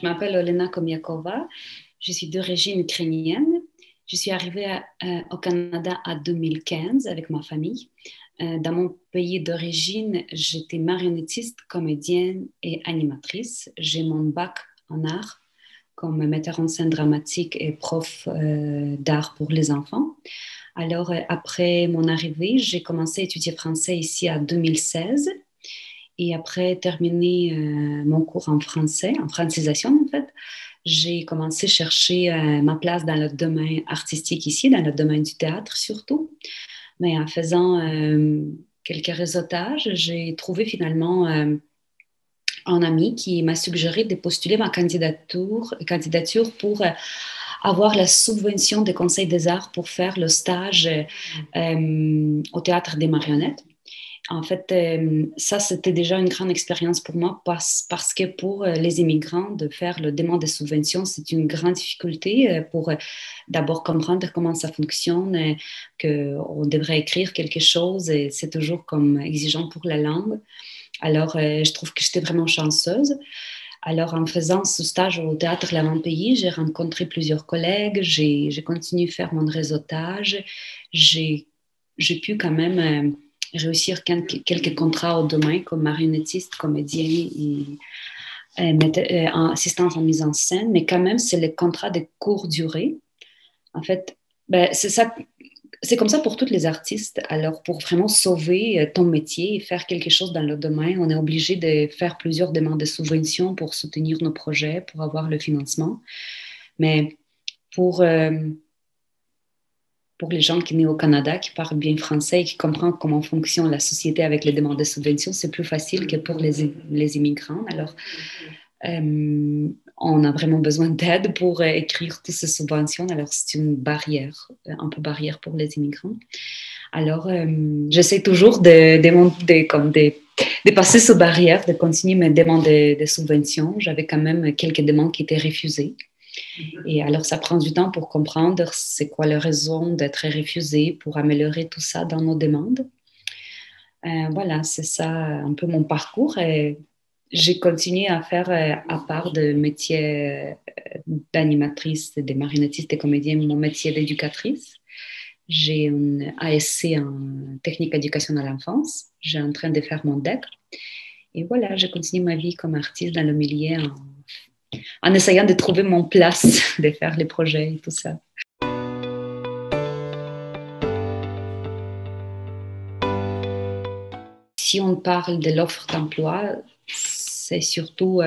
Je m'appelle Olena Komiakova, je suis d'origine ukrainienne. Je suis arrivée au Canada en 2015 avec ma famille. Dans mon pays d'origine, j'étais marionnettiste, comédienne et animatrice. J'ai mon bac en art comme metteur en scène dramatique et prof d'art pour les enfants. Alors, après mon arrivée, j'ai commencé à étudier français ici en 2016. Et après terminer mon cours en français, en francisation en fait, j'ai commencé à chercher ma place dans le domaine artistique ici, dans le domaine du théâtre surtout. Mais en faisant quelques réseautages, j'ai trouvé finalement un ami qui m'a suggéré de postuler ma candidature pour avoir la subvention des conseils des arts pour faire le stage au théâtre des marionnettes. En fait, ça, c'était déjà une grande expérience pour moi parce que pour les immigrants, de faire le demande de subventions, c'est une grande difficulté pour d'abord comprendre comment ça fonctionne, qu'on devrait écrire quelque chose et c'est toujours comme exigeant pour la langue. Alors, je trouve que j'étais vraiment chanceuse. Alors, en faisant ce stage au théâtre l'Avant-Pays, j'ai rencontré plusieurs collègues, j'ai continué à faire mon réseautage, j'ai pu quand même réussir quelques contrats au domaine comme marionnettiste, comédien et assistance en mise en scène, mais quand même, c'est les contrats de courte durée. En fait, ben, c'est comme ça pour tous les artistes. Alors, pour vraiment sauver ton métier et faire quelque chose dans le domaine, on est obligé de faire plusieurs demandes de subventions pour soutenir nos projets, pour avoir le financement. Mais pour, euh, pour les gens qui sont nés au Canada, qui parlent bien français et qui comprennent comment fonctionne la société avec les demandes de subventions, c'est plus facile que pour les immigrants. Alors, on a vraiment besoin d'aide pour écrire toutes ces subventions. Alors, c'est une barrière, un peu barrière pour les immigrants. Alors, j'essaie toujours de passer ces barrières, de continuer mes demandes de subventions. J'avais quand même quelques demandes qui étaient refusées. Et alors, ça prend du temps pour comprendre c'est quoi la raison d'être refusé, pour améliorer tout ça dans nos demandes. Voilà, c'est ça un peu mon parcours. Et j'ai continué à faire, à part de métier d'animatrice, de marionnettiste et comédienne, mon métier d'éducatrice. J'ai une ASC en technique d'éducation à l'enfance. J'ai en train de faire mon DEC. Et voilà, je continue ma vie comme artiste dans le milieu en essayant de trouver mon place, de faire les projets et tout ça. Si on parle de l'offre d'emploi, c'est surtout,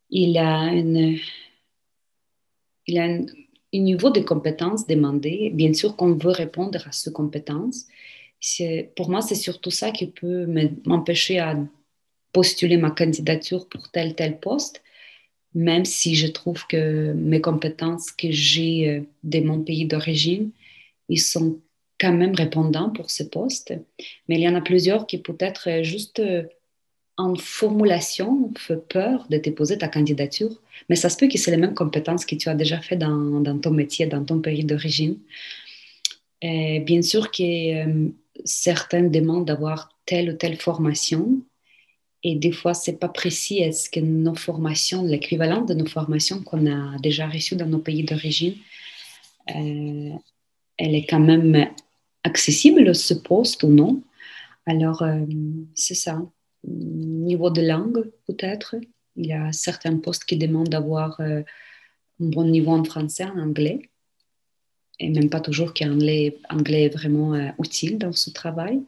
il a un niveau de compétences demandé. Bien sûr qu'on veut répondre à ces compétences. Pour moi, c'est surtout ça qui peut m'empêcher à postuler ma candidature pour tel poste, même si je trouve que mes compétences que j'ai de mon pays d'origine, ils sont quand même répondants pour ce poste. Mais il y en a plusieurs qui peut-être juste en formulation fait peur de déposer ta candidature. Mais ça se peut que c'est les mêmes compétences que tu as déjà fait dans ton métier, dans ton pays d'origine. Bien sûr que certains demandent d'avoir telle ou telle formation. Et des fois, c'est pas précis. Est-ce que nos formations, l'équivalent de nos formations qu'on a déjà reçues dans nos pays d'origine, elle est quand même accessible, ce poste ou non? Alors, c'est ça. Niveau de langue, peut-être. Il y a certains postes qui demandent d'avoir un bon niveau en français, en anglais. Et même pas toujours qu'anglais anglais est vraiment utile dans ce travail.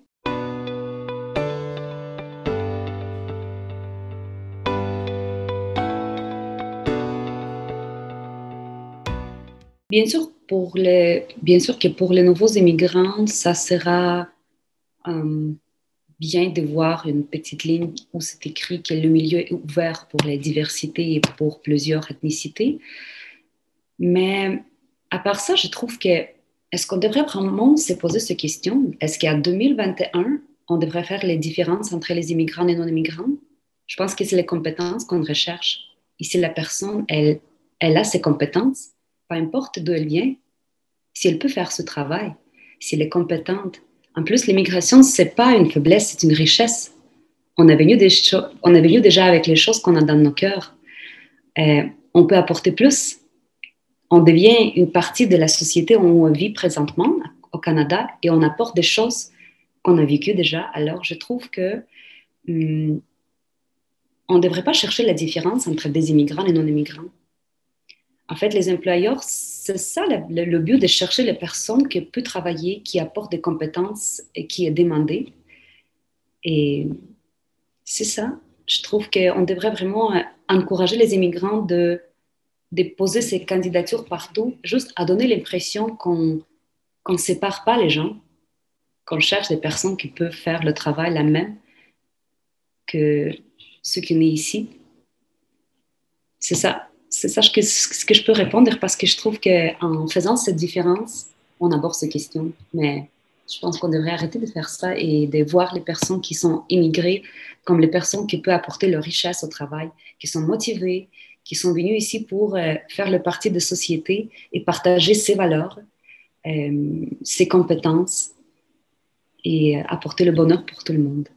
Bien sûr que pour les nouveaux immigrants, ça sera euh, bien de voir une petite ligne où c'est écrit que le milieu est ouvert pour les diversités et pour plusieurs ethnicités. Mais à part ça, je trouve que est-ce qu'on devrait vraiment se poser cette question? Est-ce qu'à 2021, on devrait faire les différences entre les immigrants et non-immigrants? Je pense que c'est les compétences qu'on recherche. Et si la personne, elle a ses compétences, peu importe d'où elle vient, si elle peut faire ce travail, si elle est compétente. En plus, l'immigration, ce n'est pas une faiblesse, c'est une richesse. On est venu déjà avec les choses qu'on a dans nos cœurs. euh, on peut apporter plus. On devient une partie de la société où on vit présentement au Canada et on apporte des choses qu'on a vécues déjà. Alors, je trouve que on ne devrait pas chercher la différence entre des immigrants et non-immigrants. En fait, les employeurs, c'est ça le but de chercher les personnes qui peuvent travailler, qui apportent des compétences et qui est demandé. Et c'est ça. Je trouve qu'on devrait vraiment encourager les immigrants de poser ces candidatures partout, juste à donner l'impression qu'on ne sépare pas les gens, qu'on cherche des personnes qui peuvent faire le travail la même que ceux qui sont ici. C'est ça. C'est ça ce que je peux répondre parce que je trouve qu'en faisant cette différence, on aborde ces questions. Mais je pense qu'on devrait arrêter de faire ça et de voir les personnes qui sont immigrées comme les personnes qui peuvent apporter leur richesse au travail, qui sont motivées, qui sont venues ici pour faire le parti de société et partager ses valeurs, ses compétences et apporter le bonheur pour tout le monde.